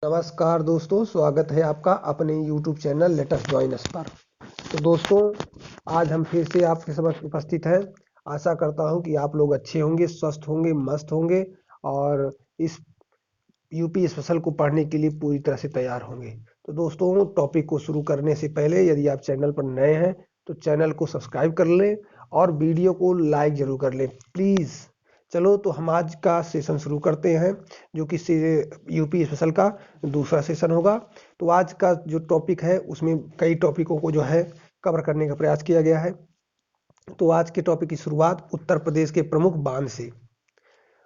नमस्कार दोस्तों, स्वागत है आपका अपने YouTube channel let us join us पर। तो दोस्तों, आज हम फिर से आपके समक्ष उपस्थित हैं। आशा करता हूं कि आप लोग अच्छे होंगे, स्वस्थ होंगे, मस्त होंगे और इस यूपी स्पेशल को पढ़ने के लिए पूरी तरह से तैयार होंगे। तो दोस्तों, टॉपिक को शुरू करने से पहले यदि आप चैनल पर नए हैं तो चैनल को सब्सक्राइब कर लें और वीडियो को लाइक ज़रूर कर लें प्लीज़। चलो तो हम आज का सेशन शुरू करते हैं, जो कि यूपी स्पेशल का दूसरा सेशन होगा। तो आज का जो टॉपिक है उसमें कई टॉपिकों को जो है कवर करने का प्रयास किया गया है। तो आज के टॉपिक की शुरुआत उत्तर प्रदेश के प्रमुख बांध से।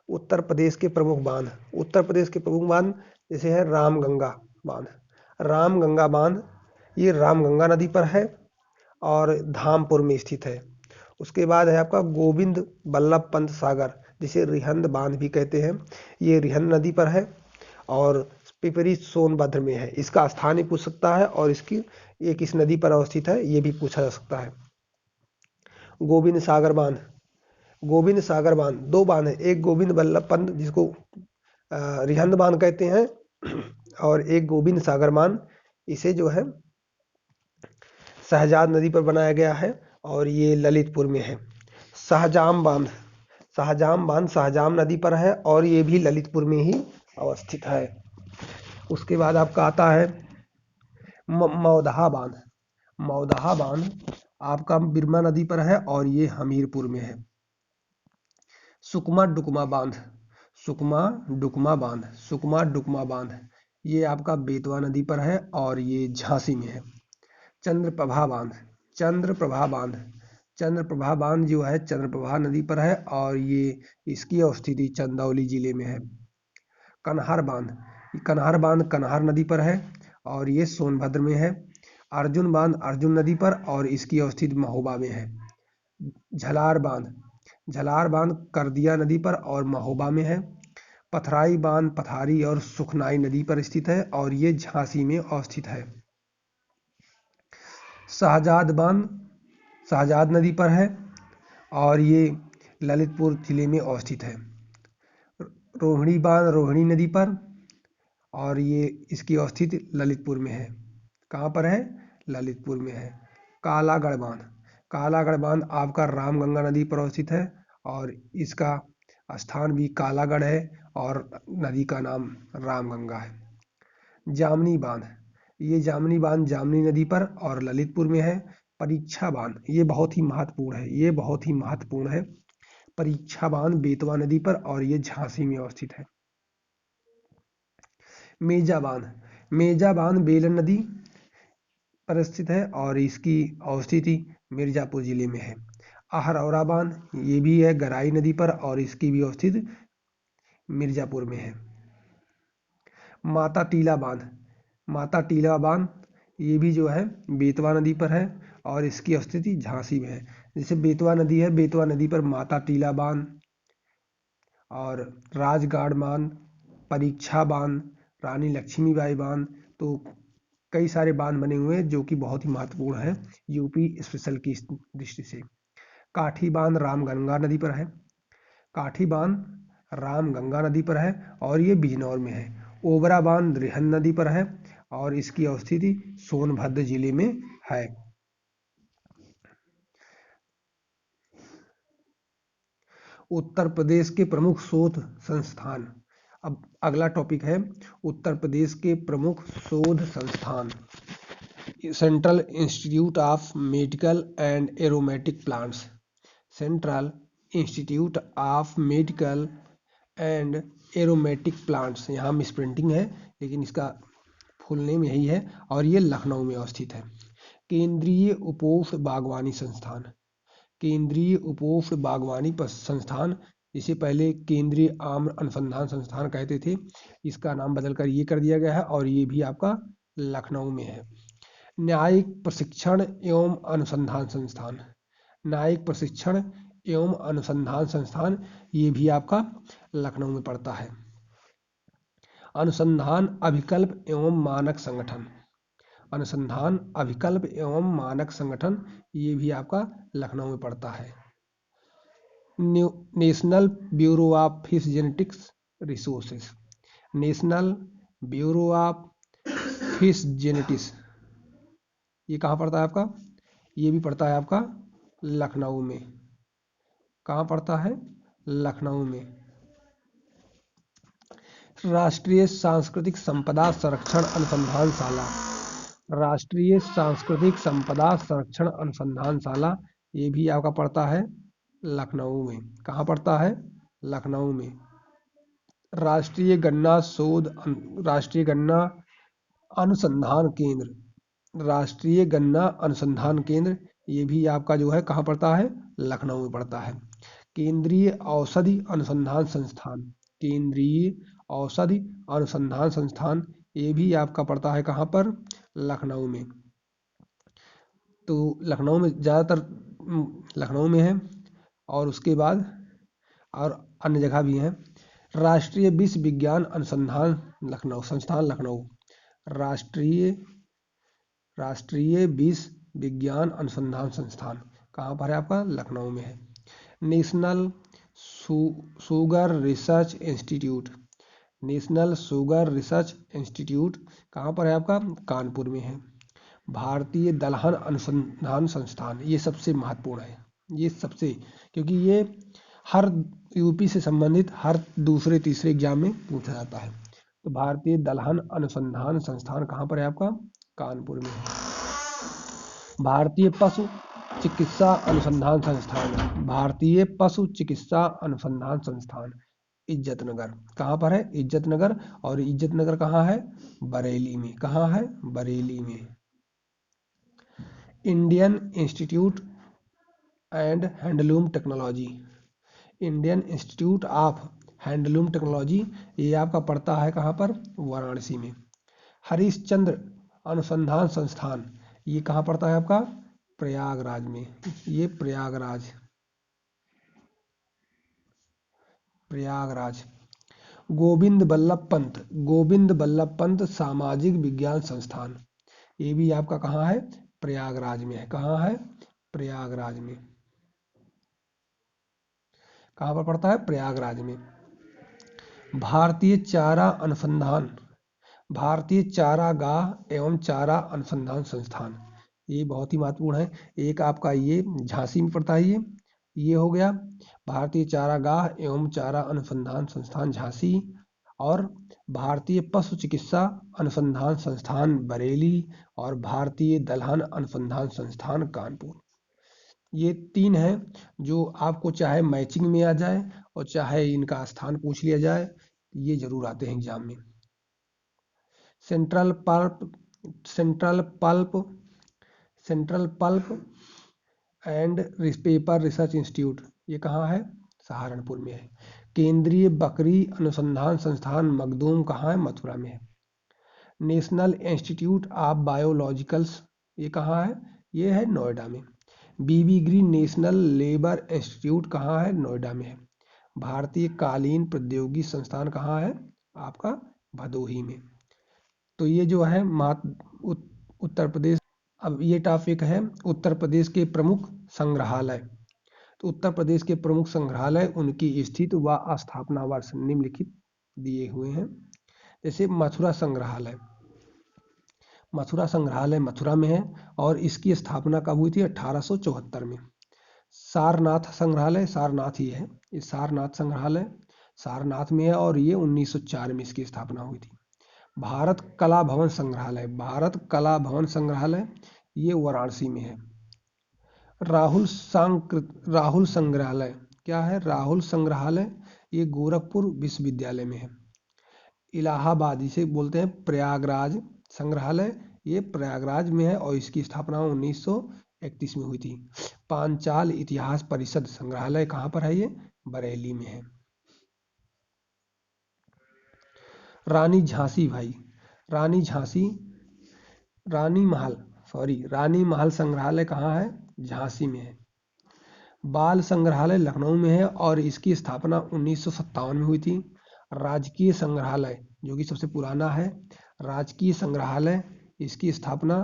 उत्तर प्रदेश के प्रमुख बांध, उत्तर प्रदेश के प्रमुख बांध जैसे है रामगंगा बांध। रामगंगा बांध ये रामगंगा नदी पर है और धामपुर में स्थित है। उसके बाद है आपका गोविंद बल्लभ पंत सागर, जिसे रिहंद बांध भी कहते हैं। ये रिहंद नदी पर है और पिपरी सोनभद्र में है। इसका स्थान भी पूछ सकता है और इसकी ये किस नदी पर अवस्थित है ये भी पूछा जा सकता है। गोविंद सागर बांध, गोविंद सागर बांध दो बांध है, एक गोविंद बल्लभ पंत जिसको रिहंद बांध कहते हैं और एक गोविंद सागर बांध। इसे जो है शहजाद नदी पर बनाया गया है और ये ललितपुर में है। शाहजाम बांध, शाहजाम बांध शाहजाम नदी पर है और ये भी ललितपुर में ही अवस्थित है। उसके बाद आपका आता है मौदहा बांध। मौदहा बांध आपका बिरमा नदी पर है और ये हमीरपुर में है। सुकमा डुकमा बांध, सुकमा डुकमा बांध, सुकमा डुकमा बांध ये आपका बेतवा नदी पर है और ये झांसी में है। चंद्रप्रभा बांध, चंद्रप्रभा बांध, चंद्रप्रभा बांध जो है चंद्रप्रभा नदी पर है और ये इसकी स्थिति चंदौली जिले में है। कन्हार बांध, कन्हार बांध कन्हार नदी पर है और ये सोनभद्र में है। अर्जुन बांध अर्जुन नदी पर और इसकी स्थिति महोबा में है। झलार बांध, झलार बांध करदिया नदी पर और महोबा में है। पथराई बांध पथारी और सुखनाई नदी पर स्थित है और ये झांसी में अवस्थित है। शाहजाद बांध शाहजाद नदी पर है और ये ललितपुर जिले में अवस्थित है। रोहिणी बांध रोहिणी नदी पर और ये इसकी अवस्थिति ललितपुर में है। कहाँ पर है? ललितपुर में है। कालागढ़ बांध, कालागढ़ बांध आपका रामगंगा नदी पर अवस्थित है और इसका स्थान भी कालागढ़ है और नदी का नाम रामगंगा है। जामनी बांध, ये जामनी बांध जामनी नदी पर और ललितपुर में है। परीक्षा बांध ये बहुत ही महत्वपूर्ण है, ये बहुत ही महत्वपूर्ण है। परीक्षा बांध बेतवा नदी पर और ये झांसी में अवस्थित है। मेजा बांध, मेजा बांध बेलन नदी पर स्थित है और इसकी अवस्थिति मिर्जापुर जिले में है। आहरौरा बांध ये भी है गराई नदी पर और इसकी भी अवस्थिति मिर्जापुर में है। माता टीला बांध, माता टीला बांध ये भी जो है बेतवा नदी पर है और इसकी स्थिति झांसी में है। जैसे बेतवा नदी है, बेतवा नदी पर माता टीला बांध और राजगाड़ बांध, परीक्षा बांध, रानी लक्ष्मीबाई बांध, तो कई सारे बांध बने हुए हैं जो कि बहुत ही महत्वपूर्ण है यूपी स्पेशल की दृष्टि से। काठी बांध रामगंगा नदी पर है, काठी बांध रामगंगा नदी पर है और ये बिजनौर में है। ओबरा बांध रिहंद नदी पर है और इसकी अवस्थिति सोनभद्र जिले में है। उत्तर प्रदेश के प्रमुख शोध संस्थान। अब अगला टॉपिक है उत्तर प्रदेश के प्रमुख शोध संस्थान। Central institute of medical and aromatic plants, central institute of medical and aromatic plants, यहाँ मिसप्रिंटिंग है लेकिन इसका फुल नेम यही है और ये लखनऊ में अवस्थित है। केंद्रीय उपोष्ण बागवानी संस्थान, केंद्रीय उपोष्ण बागवानी संस्थान, जिसे पहले केंद्रीय आम्र अनुसंधान संस्थान कहते थे, इसका नाम बदलकर ये कर दिया गया है और ये भी आपका लखनऊ में है। न्यायिक प्रशिक्षण एवं अनुसंधान संस्थान, न्यायिक प्रशिक्षण एवं अनुसंधान संस्थान ये भी आपका लखनऊ में पड़ता है। अनुसंधान अभिकल्प एवं मानक संगठन, अनुसंधान अभिकल्प एवं मानक संगठन ये भी आपका लखनऊ में पड़ता है। National bureau of fish genetics resources, national bureau of fish genetics, ये कहाँ पड़ता है आपका? ये भी पड़ता है आपका लखनऊ में। कहाँ पड़ता है? लखनऊ में। राष्ट्रीय सांस्कृतिक संपदा संरक्षण अनुसंधानशाला, राष्ट्रीय सांस्कृतिक संपदा संरक्षण अनुसंधानशाला, ये भी आपका पड़ता है लखनऊ में। कहाँ पड़ता है? लखनऊ में। राष्ट्रीय गन्ना शोध राष्ट्रीय गन्ना अनुसंधान केंद्र, राष्ट्रीय गन्ना अनुसंधान केंद्र, ये भी आपका जो है कहाँ पड़ता है? लखनऊ में पड़ता है। केंद्रीय औषधि अनुसंधान संस्थान, केंद्रीय औषधि अनुसंधान संस्थान, ये भी आपका पड़ता है कहाँ पर? लखनऊ में। तो लखनऊ में ज़्यादातर लखनऊ में है, और उसके बाद और अन्य जगह भी हैं। राष्ट्रीय विश्व विज्ञान अनुसंधान लखनऊ संस्थान लखनऊ, राष्ट्रीय विश्व विज्ञान अनुसंधान संस्थान कहाँ पर है आपका? लखनऊ में है। National sugar research institute, national sugar research institute कहाँ पर है आपका? कानपुर में है। भारतीय दलहन अनुसंधान संस्थान, ये सबसे महत्वपूर्ण है, ये सबसे, क्योंकि ये हर यूपी से संबंधित हर दूसरे तीसरे एग्जाम में पूछा जाता है। तो भारतीय दलहन अनुसंधान संस्थान कहाँ पर है आपका? कानपुर में है। भारतीय पशु चिकित्सा अनुसंधान संस्थान, भारतीय पशु चिकित्सा अनुसंधान संस्थान इज्जतनगर, कहाँ पर है? इज्जतनगर। और इज्जतनगर कहाँ है? बरेली में। कहाँ है? बरेली में। Indian institute and handloom technology, Indian institute of handloom technology, ये आपका पड़ता है कहाँ पर? वाराणसी में। हरिश्चंद्र अनुसंधान संस्थान, ये कहाँ पड़ता है आपका? प्रयागराज में। ये प्रयागराज, प्रयागराज। गोविंद बल्लभ पंत सामाजिक विज्ञान संस्थान, ये भी आपका कहाँ है? प्रयागराज में है। कहाँ है? प्रयागराज में। कहाँ पर पड़ता है? प्रयागराज में। भारतीय चारा अनुसंधान, भारतीय चारागाह एवं चारा अनुसंधान संस्थान, ये बहुत ही महत्वपूर्ण है। एक आपका ये झांसी में पड़ता है, ये हो गया भारतीय चारागाह एवं चारा अनुसंधान संस्थान झांसी, और भारतीय पशु चिकित्सा अनुसंधान संस्थान बरेली, और भारतीय दलहन अनुसंधान संस्थान कानपुर। ये 3 हैं जो आपको चाहे मैचिंग में आ जाए और चाहे इनका स्थान पूछ लिया जाए, ये जरूर आते हैं एग्जाम में। Central pulp and paper research institute, ये कहाँ है? सहारनपुर में है। केंद्रीय बकरी अनुसंधान संस्थान मखदूम कहाँ है? मथुरा में है। नेशनल इंस्टीट्यूट ऑफ बायोलॉजिकल्स, ये कहाँ है? ये है नोएडा में। बीबी ग्रीन नेशनल लेबर इंस्टीट्यूट कहाँ है? नोएडा में है। भारतीय कालीन प्रौद्योगिकी संस्थान कहाँ है? आपका भदोही में। तो ये जो है उत्तर प्रदेश। अब ये टॉपिक है उत्तर प्रदेश के प्रमुख संग्रहालय। तो उत्तर प्रदेश के प्रमुख संग्रहालय, उनकी स्थिति व स्थापना वर्ष निम्नलिखित दिए हुए हैं। जैसे मथुरा संग्रहालय, मथुरा संग्रहालय मथुरा में है और इसकी स्थापना कब हुई थी? 1874 में। सारनाथ संग्रहालय, सारनाथ ही है, ये सारनाथ संग्रहालय सारनाथ में है और ये 1904 में इसकी स्थापना हुई थी। भारत कला भवन संग्रहालय, भारत कला भवन संग्रहालय, ये वाराणसी में है। राहुल संग्रहालय, क्या है? राहुल संग्रहालय, ये गोरखपुर विश्वविद्यालय में है। इलाहाबाद, इसे बोलते हैं प्रयागराज संग्रहालय, ये प्रयागराज में है और इसकी स्थापना 1931 में हुई थी। पांचाल इतिहास परिषद संग्रहालय कहाँ पर है? ये बरेली में है। रानी झांसी भाई, रानी झांसी, रानी महल संग्रहालय कहाँ है? झांसी में है। बाल संग्रहालय लखनऊ में है और इसकी स्थापना 1957 में हुई थी। राजकीय संग्रहालय, जो कि सबसे पुराना है, राजकीय संग्रहालय, इसकी स्थापना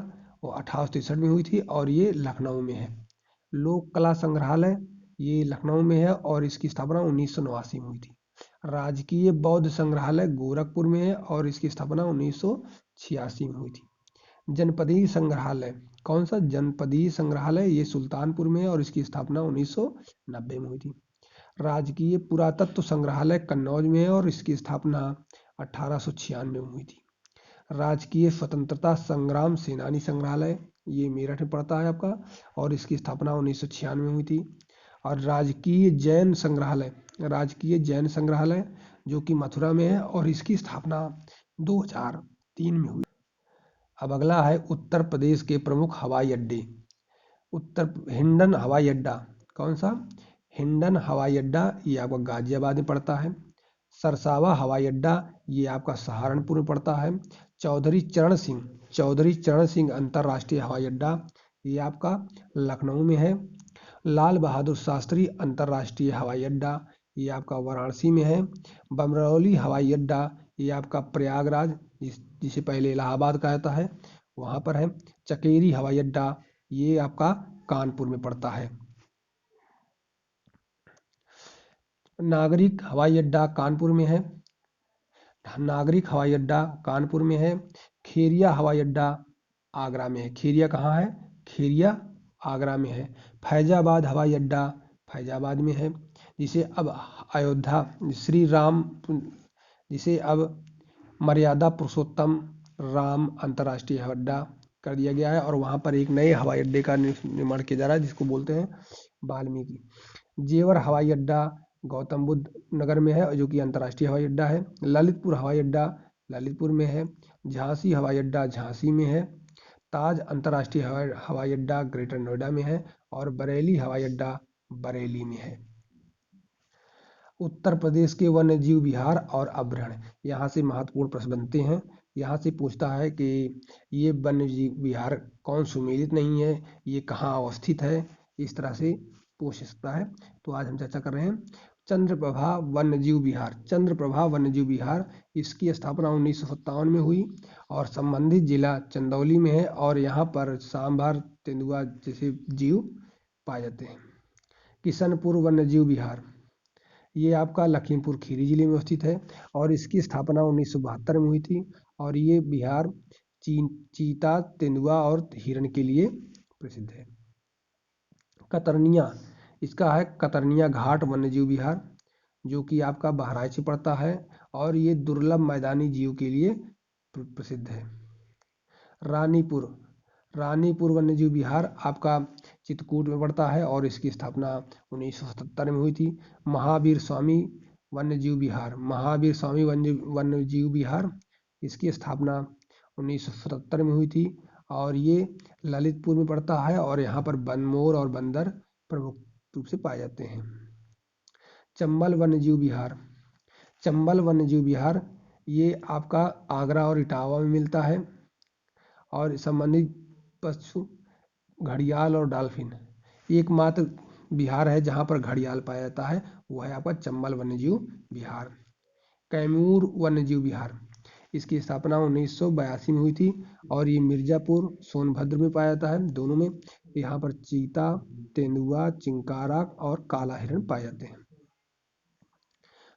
1863 में हुई थी और ये लखनऊ में है। लोक कला संग्रहालय, ये लखनऊ में है और इसकी स्थापना 1989 में हुई थी। राजकीय बौद्ध संग्रहालय गोरखपुर में है और इसकी स्थापना 1986 में हुई थी। जनपदीय संग्रहालय, कौन सा? जनपदीय संग्रहालय, ये सुल्तानपुर में है और इसकी स्थापना 1990 में हुई थी। राजकीय पुरातत्व संग्रहालय कन्नौज में है और इसकी स्थापना 1896 में हुई थी। राजकीय स्वतंत्रता संग्राम सेनानी संग्रहालय, ये मेरठ में पड़ता है आपका और इसकी स्थापना 1996 में हुई थी। और राजकीय जैन संग्रहालय जो कि मथुरा में है और इसकी स्थापना 2003 में हुई। अब अगला है उत्तर प्रदेश के प्रमुख हवाई अड्डे। हिंडन हवाई अड्डा, कौन सा? हिंडन हवाई अड्डा, ये आपका गाजियाबाद में पड़ता है। सरसावा हवाई अड्डा, ये आपका सहारनपुर में पड़ता है। चौधरी चरण सिंह अंतर्राष्ट्रीय हवाई अड्डा, ये आपका लखनऊ में है। लाल बहादुर शास्त्री अंतर्राष्ट्रीय हवाई अड्डा, ये आपका वाराणसी में है। बमरौली हवाई अड्डा, ये आपका प्रयागराज, जिसे पहले इलाहाबाद कहा जाता है, वहाँ पर है। चकेरी हवाई अड्डा, ये आपका कानपुर में पड़ता है। नागरिक हवाई अड्डा कानपुर में है। खेरिया हवाई अड्डा आगरा में है। खेरिया कहाँ है? खेरिया आगरा में है। फैजाबाद हवाई अड्डा फैजाबाद में है, जिसे अब मर्यादा पुरुषोत्तम राम अंतर्राष्ट्रीय हवाई अड्डा कर दिया गया है और वहाँ पर एक नए हवाई अड्डे का निर्माण किया जा रहा है जिसको बोलते हैं वाल्मीकि। जेवर हवाई अड्डा गौतम बुद्ध नगर में है जो कि अंतर्राष्ट्रीय हवाई अड्डा है। ललितपुर हवाई अड्डा ललितपुर में है। झांसी हवाई अड्डा झांसी में है। ताज अंतर्राष्ट्रीय हवाई अड्डा ग्रेटर नोएडा में है और बरेली हवाई अड्डा बरेली में है। उत्तर प्रदेश के वन्य जीव विहार और अभयारण्य, यहाँ से महत्वपूर्ण प्रश्न बनते हैं। यहाँ से पूछता है कि ये वन्य जीव विहार कौन सुमेलित नहीं है, ये कहाँ अवस्थित है, इस तरह से पूछ सकता है। तो आज हम चर्चा कर रहे हैं चंद्रप्रभा वन्यजीव विहार। इसकी स्थापना 1957 में हुई और संबंधित जिला चंदौली में है और यहाँ पर सांभर तेंदुआ जैसे जीव पाए जाते हैं। किशनपुर वन्यजीव विहार, ये आपका लखीमपुर खीरी जिले में स्थित है और इसकी स्थापना 1972 में हुई थी और ये विहार चीता, तेंदुआ और हिरण के लिए प्रसिद्ध है। कतरनिया, इसका है कतरनिया घाट वन्यजीव विहार जो कि आपका बहराइच में पड़ता है और ये दुर्लभ मैदानी जीव के लिए प्रसिद्ध है। रानीपुर वन्यजीव विहार आपका चित्रकूट में पड़ता है और इसकी स्थापना 1977 में हुई थी। महावीर स्वामी वन्यजीव विहार, इसकी स्थापना 1977 में हुई थी और ये ललितपुर में पड़ता है और यहाँ पर बनमोर और बंदर प्रमुख रूप से पाए जाते हैं। चंबल वन्यजीव विहार ये आपका आगरा और इटावा में मिलता है और संबंधित पशु घड़ियाल और डॉल्फिन। एकमात्र विहार है जहाँ पर घड़ियाल पाया जाता है, वो है आपका चंबल वन्यजीव विहार। कैमूर वन्यजीव विहार, इसकी स्थापना 1982 में हुई थी और ये मिर्जापुर सोनभद्र में पाया जाता है, दोनों में। यहाँ पर चीता, तेंदुआ, चिंकारा और काला हिरण पाए जाते हैं।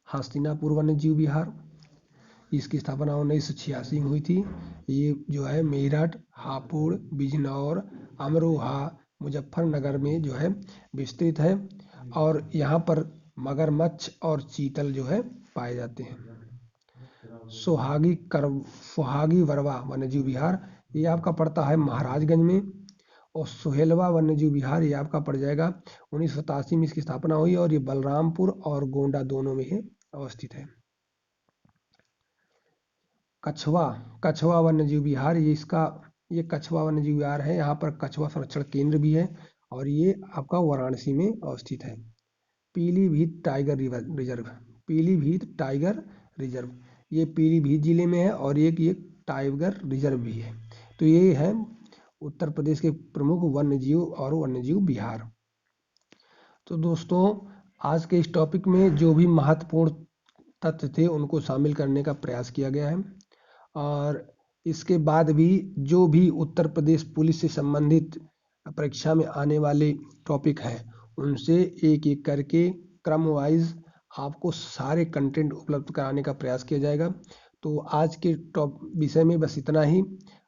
हस्तिनापुर वन्यजीव विहार, इसकी स्थापना 1986 में हुई थी। ये जो है मेरठ, हापुड़, बिजनौर, अमरोहा, मुजफ्फरनगर में जो है विस्तृत है और यहाँ पर मगरमच्छ और चीतल जो है पाए जाते हैं। सोहागी वरवा वन्यजीव विहार, ये आपका पड़ता है महाराजगंज में और सोहेलवा वन्यजीव विहार ये आपका पड़ जाएगा 1987 में इसकी स्थापना हुई और ये बलरामपुर और गोंडा दोनों में ही अवस्थित है। कछवा वन्यजीव विहार, ये कछवा वन्यजीव विहार है, यहाँ पर कछवा संरक्षण केंद्र भी है और ये आपका वाराणसी में अवस्थित है। पीलीभीत टाइगर रिजर्व, ये पीलीभीत जिले में है और ये टाइगर रिजर्व भी है। तो ये है उत्तर प्रदेश के प्रमुख वन्यजीव विहार। तो दोस्तों आज के इस टॉपिक में जो भी महत्वपूर्ण तथ्य थे उनको शामिल करने का प्रयास किया गया है और इसके बाद भी जो भी उत्तर प्रदेश पुलिस से संबंधित परीक्षा में आने वाले टॉपिक हैं उनसे एक एक करके क्रम वाइज आपको सारे कंटेंट उपलब्ध कराने का प्रयास किया जाएगा। तो आज के विषय में बस इतना ही,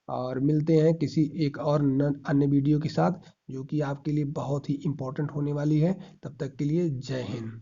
और मिलते हैं किसी एक और अन्य वीडियो के साथ जो कि आपके लिए बहुत ही इम्पोर्टेंट होने वाली है। तब तक के लिए जय हिंद।